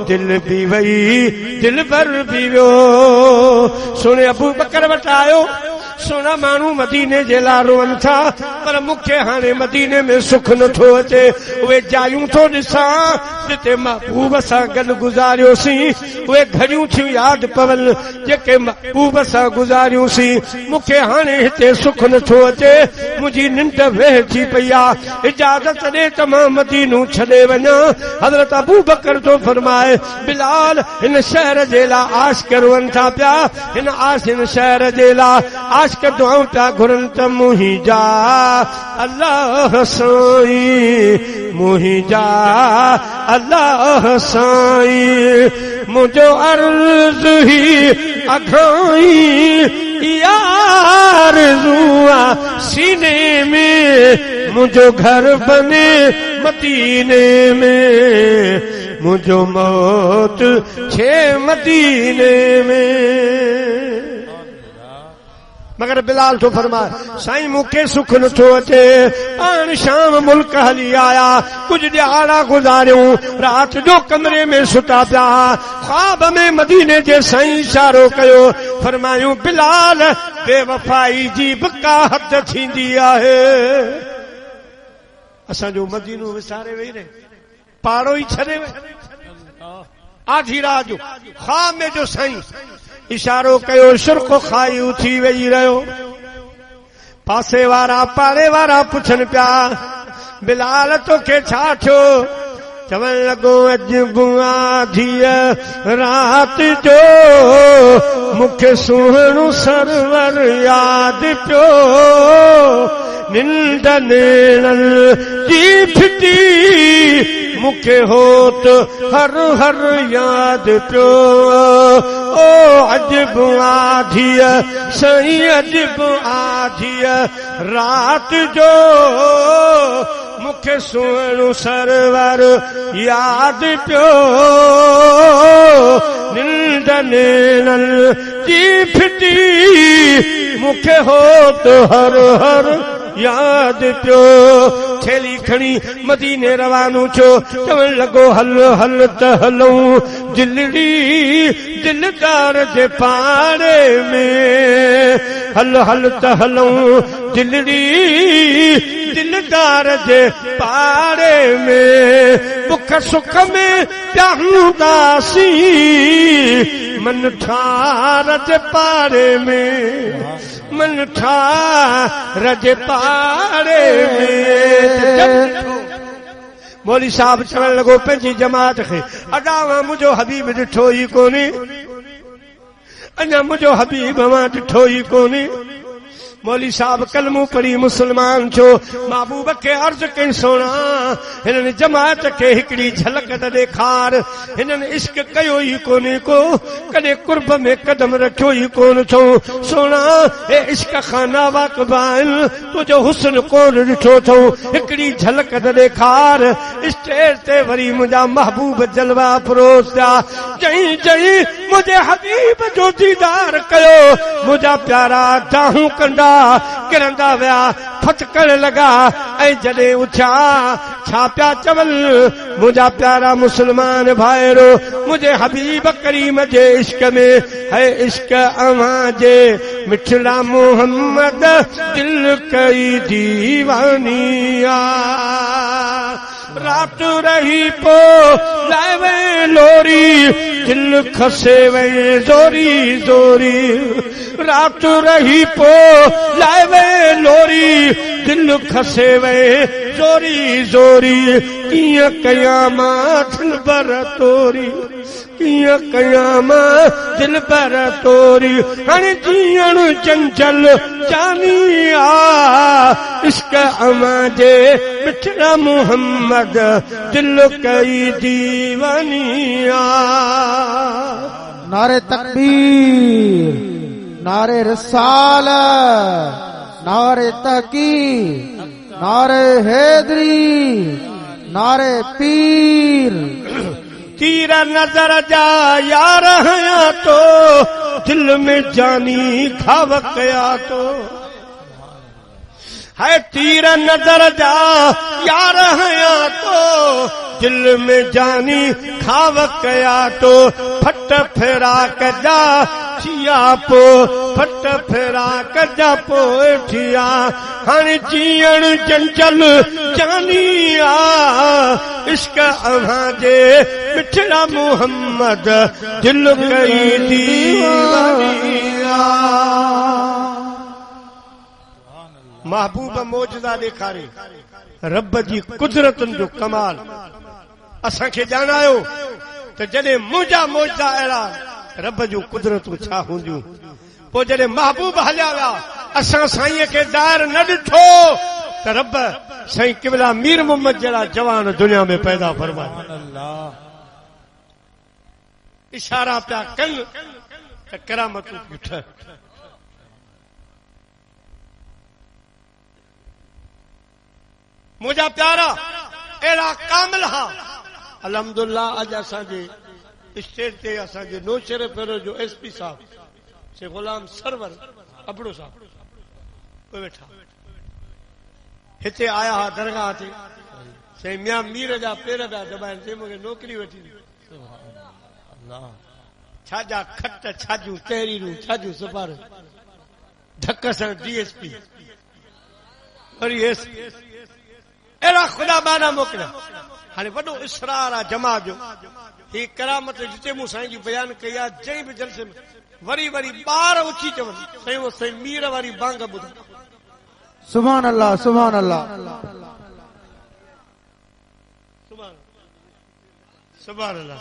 दिल बि वई दिल बर बि वियो। सुने अबू बकर वटि आयो, सोना माण्हू मदीने जे लाइ रोअनि था, पर मूंखे हाणे मदीने में सुख नथो अचे, उहे जायूं थो ॾिसां जिते महबूब सां गॾु गुज़ारियोसीं, उहे घड़ियूं थियूं यादि पवनि जेके महबूब सां गुज़ारियोसीं, मूंखे हाणे हिते सुख नथो अचे, मुंहिंजी निंड वेहजी पई आहे, इजाज़त ॾे त मां मदीनो छॾे वञा। हज़रत अबू बकर तो फरमाए बिलाल हिन शहर जे लाइ आशिक़ रोअनि था पिया, हिन शहर जे लाइ आशिक़ दुआऊं पिया घुरनि त मुंहिंजा अल्लाह साईं, मुंहिंजा अल्लाह साईं, मुंहिंजो अर्ज़ ही अघाई यार जुआ सीने में, मुंहिंजो घर बने मदीने में, मुंहिंजो मौत छे मदीने में। मगर बिलाल तो फरमाए साईं मूंखे सुख नथो अचे, पाण शाम मुल्क हली आया, कुछ ॾियारा गुज़ारियूं, रात जो कमरे में सुता पिया, ख्वाब में मदीने जे साईं इशारो कयो, फरमायूं बिलाल बेवफाई जी बि का हद थींदी आहे, असांजो मदीनो विसारे वेही रहे, पाड़ो ई छॾे वे, आधी रात जो ख्वाब में जो साईं इशारो कयो, शुर्को खाई उथी वेही रहियो, पासे वारा पाड़े वारा पुछनि पिया बिलाल तोखे छा थियो, चवण लॻो अॼु आधिया रात जो मूंखे सुहिणो सरवर यादि पियो निंड नेणन जी फिटी मूंखे होत हर हर यादि पियो ओ अजब आधिया सही अजब आधिया रात जो मूंखे सुहिणो सरवर यादि पियो निंड नेणन जी फिटी मूंखे होत हर हर याद पियो थैली खणी मदीने रवानो छो चवण लॻो हल हल त हलूं दिलड़ी दिलदार जे पाड़े में हल हल त हलूं दिलड़ी दिलदार जे पाड़े में दुख सुख में पिया हूंदासीं मन ठार जे पाड़े में मन ठार जे पाड़े में मौली साहब चवण लॻो पंहिंजी जमात खे अॾावा मुंहिंजो हबीब ॾिठो ई कोन्हे अञा मुंहिंजो हबीब मां ॾिठो ई कोन्हे मौली साहब कलमू पढ़ी मुसलमान छो महबूब खे अर्ज कई सोना हिननि जमात खे हिकिड़ी झलक त ॾेखार हिननि इश्क कयो ई कोन्हे को कॾहिं कुर्ब में कदम रखियो ई कोन छो सोना हे इश्क खाना वाक़बा आहिनि तुंहिंजो हुस्न कोन ॾिठो अथऊं हिकिड़ी झलक त ॾेखार स्टेज ते वरी मुंहिंजा महबूब जलवा परोस थिया जई जई मुंहिंजे हबीब जो दीदार कयो मुंहिंजा प्यारा दाहूं कंदा किरंदा विया फटकण लॻा ऐं जॾहिं उथिया छा पिया चवनि मुंहिंजा प्यारा मुस्लमान भाइरो मुंहिंजे हबीब करीम जे इश्क में है इश्क अव्हां जे मिठड़ा मोहम्मद दिल कई दीवानी आ रात रही पो लावे लोरी दिल खसे वे जोरी जोरी रात रही पो लावे लोरी दिल खसे वे जोरी जोरी किया कयामा दिल पर तोरी किया कयामा दिल पर तोरी हाणे जीअण चंचल जानी आ इश्क अव्हां जे मिठड़ा मोहम्मद दिल कई दीवानी आ नारे तकबीर नारे रिसालत नारे तहकीर नारे हैदरी नारे पीर तीर नजर जा यार हया तो दिल में जानी खाव कया तो है तीर नजर जा यार हया तो दिल में जानी खाव कया तो फट फेरा कजा छिया पो फट फेरा कजा पो ठिया हाणे जीअण चंचल जानी आ इश्क अव्हां जे मिठड़ा मोहम्मद दिल कई दीवानी आ महबूब मौजदा ॾेखारे रब जी कुदरतुनि जो कमाल असांखे ॼाणायो त जॾहिं मुंहिंजा मौजदा अहिड़ा रब जूं कुदरतूं छा हूंदियूं पोइ जॾहिं महबूब हलिया विया असां साईं खे ज़ाहिर न ॾिठो त रब साईं क़िबला मीर मोहम्मद जहिड़ा जवान दुनिया में पैदा फरमाए इशारा पिया कनि त करामतूं ॾिठ मुंहिंजा प्यारा अहिड़ा कामिल हा अलहमदुल्ला अॼु असांजे स्टेज ते असांजे नौशेर फेरो जो एसपी साहब से गुलाम सरवर अबड़ो साहब उहे वेठा हिते आया हा दरगाह ते साईं मियां मीर जा पेर पिया दॿाइनि ते मूंखे नौकिरी वठी छाजा खट छाजूं तहरीरूं छाजूं सुपार धक सां डीएसपी वरी अहिड़ा ख़ुदा बाना मोकिलिया हाणे वॾो इसरार आहे जमा जो ही करामत जिते मूं साईं जी बयान कई आहे जंहिं बि जलसे में वरी वरी ॿार उची चवनि साईं वो साईं मीर वारी बांग ॿुधो सुभान अल्लाह सुभान अल्लाह सुभान अल्लाह।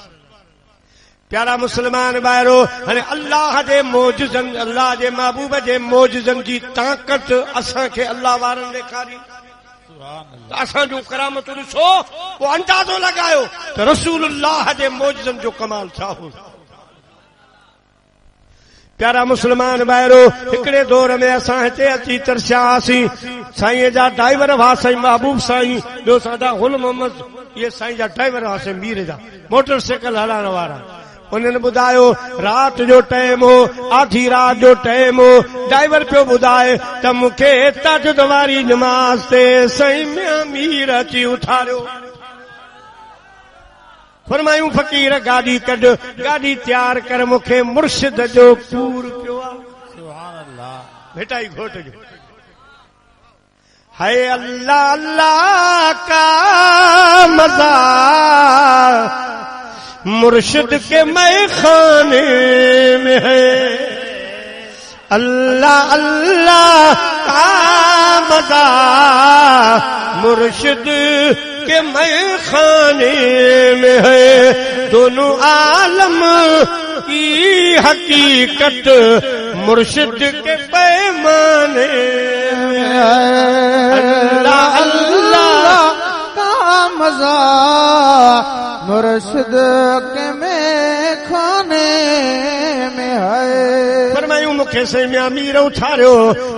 प्यारा मुसलमान भाइरो, हाणे अल्लाह जे मौजज़न, अल्लाह जे महबूब जे मौजज़न जी ताक़त असां खे अल्लाह वारनि ॾेखारी। असां जो करामत ॾिसो, पोइ अंदाज़ो लॻायो त रसूलुल्लाह जे मौजज़न जो कमाल छा हो। प्यारा मुसलमान भाइरो, हिकिड़े दौर में असां हिते अची तरसियासीं। साईं जा ड्राइवर हुआ साईं महबूब साईं, ॿियो साडा गुल मोहम्मद, इहे साईं जा ड्राइवर हुआ साईं मीर जा, मोटरसाइकिल हलाइण वारा। उन्हनि ॿुधायो रात जो टाइम हो, आधी रात जो टाइम हो। ड्राइवर पियो ॿुधाए त मूंखे तहज्जुद वारी नमाज़ ते साईं मीर अची उथारियो। फरमायूं फकीर गाॾी कढ, गाॾी तैयार कर, मूंखे मुर्शिद जो पूर पियो आहे। सुभान अल्लाह। भेटाई घोट जो है अल्लाह अल्लाह का मज़ा मुर्शिद के मैखाने में है। अल्लाह अल्लाह का मज़ा मुर्शिद के मैखाने में है। दोनों आलम की हकीकत मुर्शिद के पैमाने में है। अल्लाह अल्लाह का मज़ा मुर्शिद के मैखाने में है। फरमायूं मूंखे साईं अमीर उथारियो,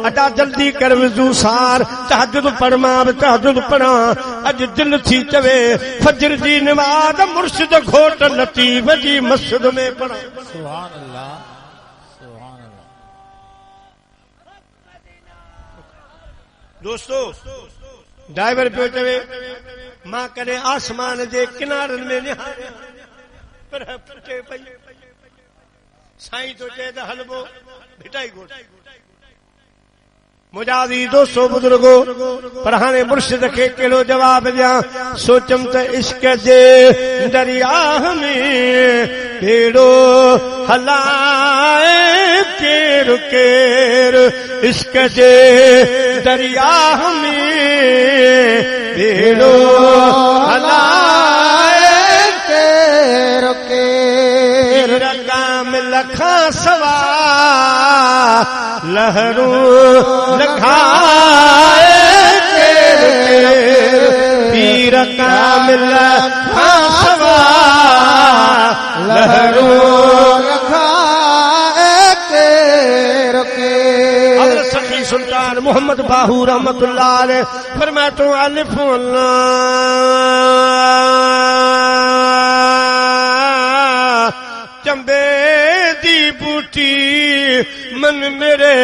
अदा जल्दी कर वज़ू सार, तहज्जुद पढ़, मां बि तहज्जुद पढ़ां। अॼु दिल थी चवे फजर जी नमाज़ मुर्शिद घोट लतीफ़ जी मस्जिद में पढ़ां। सुभान अल्लाह, सुभान अल्लाह। दोस्तों, ड्राइवर पियो चवे मां कॾहिं आसमान जे किनारनि में निहारियां पर फटे पई। साईं तो चए त हलबो भिटाई घोट। मुजादी दोस्तों बुजुर्गो, पर हाणे मुर्शिद खे कहिड़ो जवाब ॾियां। सोचम त इश्क जे दरिया में भेड़ो हलाए केर केर। इश्क जे दरिया में भेड़ो हलाए केर केर। काम लखा सवा लहरूं लखाए केर केर। पीर काम लखा सवा लहरूं लखाए केर केर। हज़रत सखी सुल्तान मोहम्मद बाहू रहमतुल्लाह अलैह फरमातो अलिफ चंबे दी बूटी मन मेरे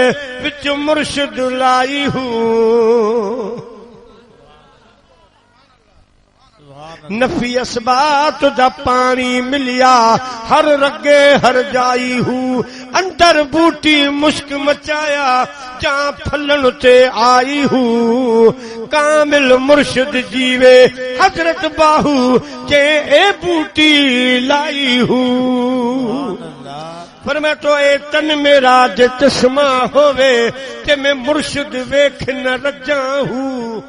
विच मुर्शिद लाई हूँ। नफी असबात दा पानी मिलिया हर रगे हर जाई हूँ। अंदर बूटी मुश्क मचाया जा फलन ते आई हूँ। कामिल मुर्शिद जीवे हजरत बाहू के ए बूटी लाई हूँ। पर मैं तो ए तन मेरा जे चश्मा होवे ते मैं मुर्शिद वेख न रजा हूँ।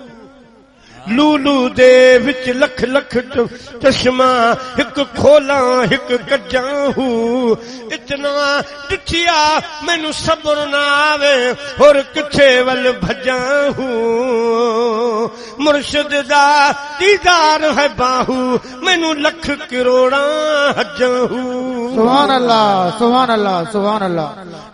लूलू दे विच लख लख चश्मा हिक खोला हिक कजा हूँ। इतना डिठिया मैनू सब्र ना आवे और किथे वल भजा हूँ। मुर्शिद दा दीदार है बाहू मैनू लख करोड़ा हजा हूँ। सुभान अल्लाह, सुभान अल्लाह, सुभान अल्लाह।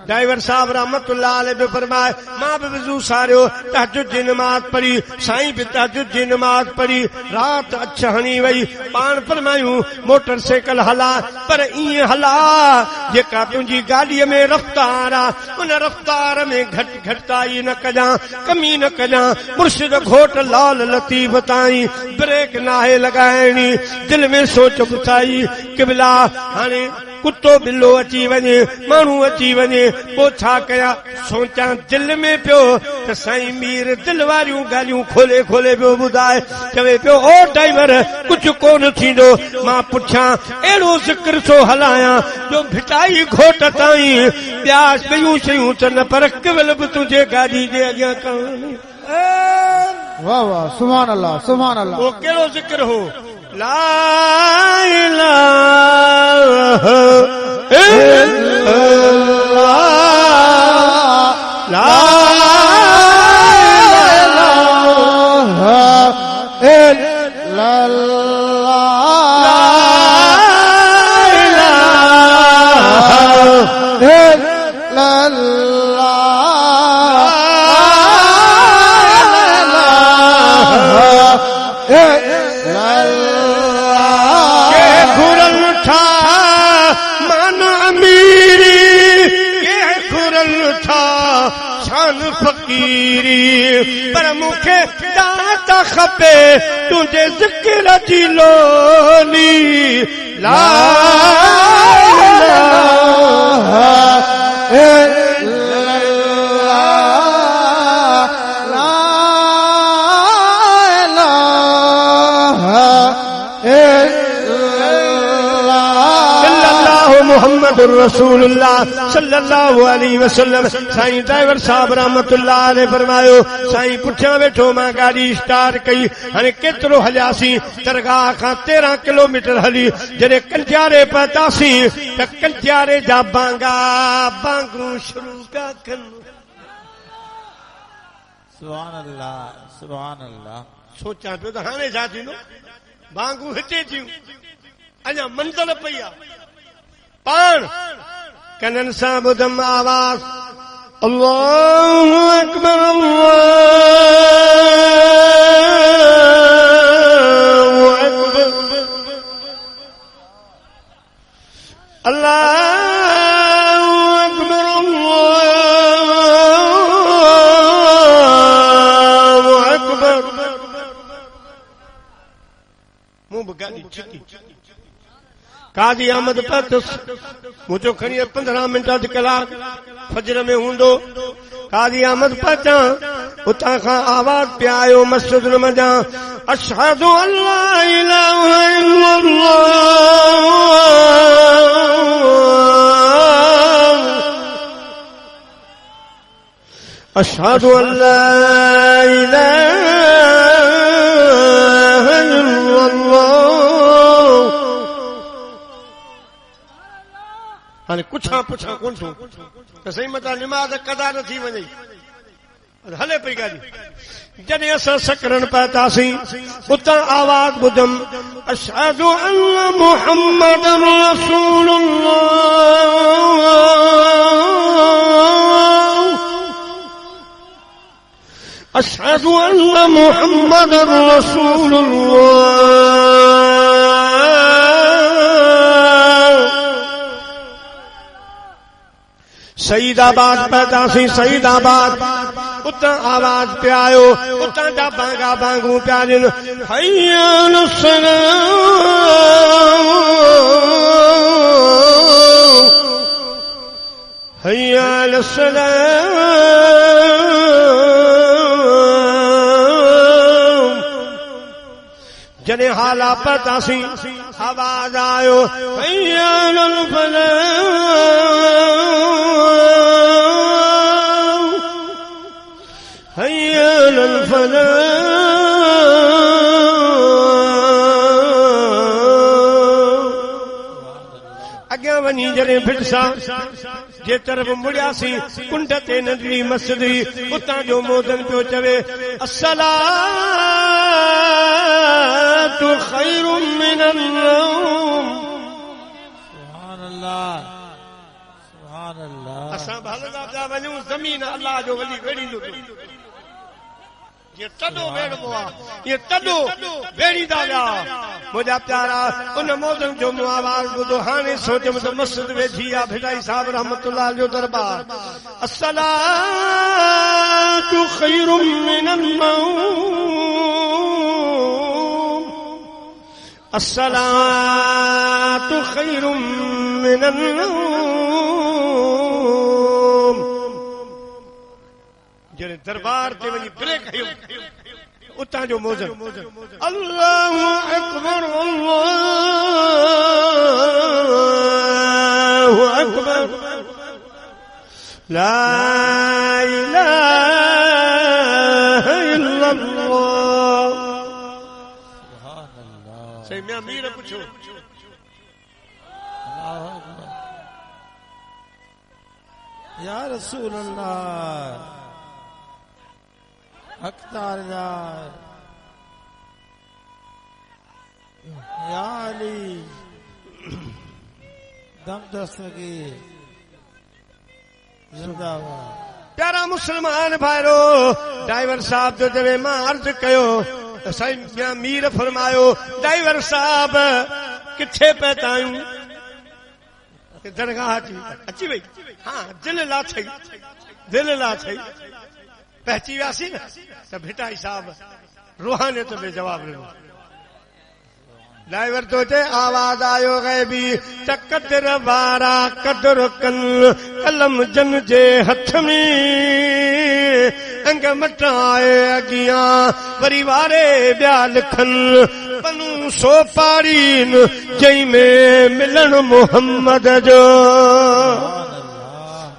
ड्राइवर साहब रहमतुल्लाह अलैह बि फरमाए मां बि वज़ू सारियो, तहज्जुद जी नमाज़ पढ़ी, साईं बि तहज्जुद जी नमाज़ पढ़ी। रात अछ हणी वई, पाण फरमायूं मोटरसाइकिल हला पर ईअं हला जेका तुंहिंजी गाॾीअ में रफ़्तार आहे उन रफ़्तार में घटिताई न कजां, कमी न कजां। मुर्शिद घोट लाल लतीफ़ ताईं ब्रेक नाहे लॻाइणी। दिल में सोच बुथाई क़िबला हाणे कुत्तो बिल्लो अची वञे, माण्हू अची वञे, पोइ छा कयां? सोचां दिल में पियो त साईं मीर दिल वारियूं ॻाल्हियूं खोले खोले पियो ॿुधाए। चवे पियो ओ ड्राइवर कुझु कोन थींदो। मां पुछां अहिड़ो ज़िक्र छो हलायां जो भिटाई घोट ताईं ॿिया ॿियूं शयूं त न पर केवल बि तुंहिंजे गाॾी जे अॻियां कनि। वाह वाह, सुभान अल्लाह, सुभान अल्लाह। वो कहिड़ो ज़िक्र हो? ला इलाहा इल्लल्लाह ला पर मूंखे दाता खपे तुझे ज़िक्र जी लोनी ला इलाहा मुहम्मदुर रसूलुल्लाह सल्लल्लाहु अलैहि वसल्लम। साईं ड्राइवर साहब रहमतुल्लाह अलैहि फरमायो साईं पुठियां वेठो मां गाड़ी स्टार्ट कई हाणे केतिरो हलियासीं दरगाह खां 13 किलोमीटर हली जॾहिं कंजारे पहुतासीं त कंजारे जा बांगूं शुरू पिया कनि। सुभान अल्लाह सुभान अल्लाह। सोचां पियो त हाणे छा थींदो बांगूं हिते थियूं अञा मंज़िल पई आहे पाण कननि सां ॿुधम आवाज़ अल्लाहु अकबर अल्लाहु अकबर अल्लाहु अकबर अल्लाहु अकबर। मुंह बगानी चिकी काजी अहमद पतुस मुझो खणी 15 मिंट अध कलाक फजर में हूंदो काजी अहमद पचा उतां खां आवाज पिया आयो मस्जिद मजा अशहदु अल्ला इलाहा इल्लल्लाह अशहदु अल्ला इलाहा इल्लल्लाह। हाणे पुछां कोन थो त सही मता निमाज़ कदा न थी वञे हले पई गाॾी। जॾहिं असां सकरन पहुतासीं उतां आवाज़ ॿुधम अशहदु अन्न मुहम्मदन रसूलुल्लाह अशहदु अन्न मुहम्मदन रसूलुल्लाह। सईदाबाद पहुतासीं सईदाबाद उतां आवाज पिया आयो उतां जा बांगूं पिया ॾियनि हय्या अल सलाम हय्या अल सलाम। जॾहिं हाला पहुतासीं आवाज आयो हय्या अल फलाह हय्या अल फलाह। अॻियां वञी जॾहिं फिरसा जे तरफ़ मुड़ियासीं कुंड ते नंढड़ी मस्जिद उतां जो मोदन पियो चवे अस्सलातु खैरुम मिनन नौम। सुभान अल्लाह सुभान अल्लाह। असां हलंदा पिया वञूं ज़मीन अल्लाह जो वली वेड़ींदो ये तॾो वेड़बो आहे ये तॾो वेड़ींदा विया मुंहिंजा प्यारा उन मौजन जो मूं आवाज़ ॿुधो हाणे सोचम त मस्जिद वेठी आहे भिटाई साहिब रहमतुल्लाह जो दरबार अस्सलातु खैरुम मिनन नौम अस्सलातु खैरुम मिनन नौम। जॾहिं दरबार ते वञी ब्रेक हयो उतां जो मौजन अल्लाहु अकबर अल्लाहु अकबर ला इलाहा इल्लल्लाह। सही मीर पुछो या रसूल अल्लाह अख्तार या अली दम दस्तगी जिंदाबाद। प्यारा मुसलमान भाइरो ड्राइवर साहब जो जॾहिं मां अर्ज कयो त साईं मीर फरमायो ड्राइवर साहब किथे पहुता आहियूं दरगाह अची वई हाँ दिल ला थई पहुची वियासीं न त भिटाई साहब रूहानियत में जवाब ॾिनो ड्राइवर तो चे आवाज आयो गैबी त कदर वारा कदर कन कलम जन जे हथ में अंग मटाए अगियां वरी वारे ॿिया लिखन पनू सो पारीन जंहिं में मिलन मोहम्मद जो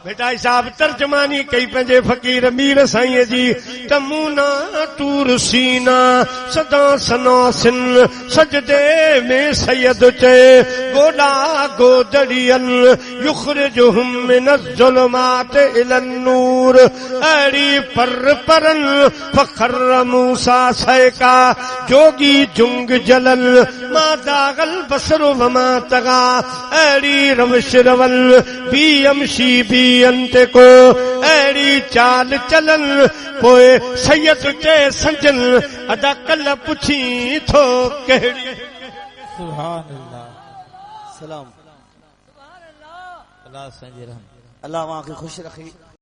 बेटाई साहब तर्जमानी कई पंहिंजे फ़कीर मीर साईं जी तमूना तूर सीना सदा सनासिन सजदे में सैयद चए गोडा गोदड़ियन युखरिजुहुम मिनज़्ज़ुलुमात इलन नूर अड़ी परन फखर मूसा सैका जोगी जुंग जलल मा दागल बसर वमा तगा अड़ी रवश रवल बी अमशी बी अंत को अड़ी चाल चलन पोए सैयद चे संजन अदा कल पुछी थो कहिड़ी सुभान अल्लाह सलाम अल्लाह संजय रहम अल्लाह वहां के खुश रखी।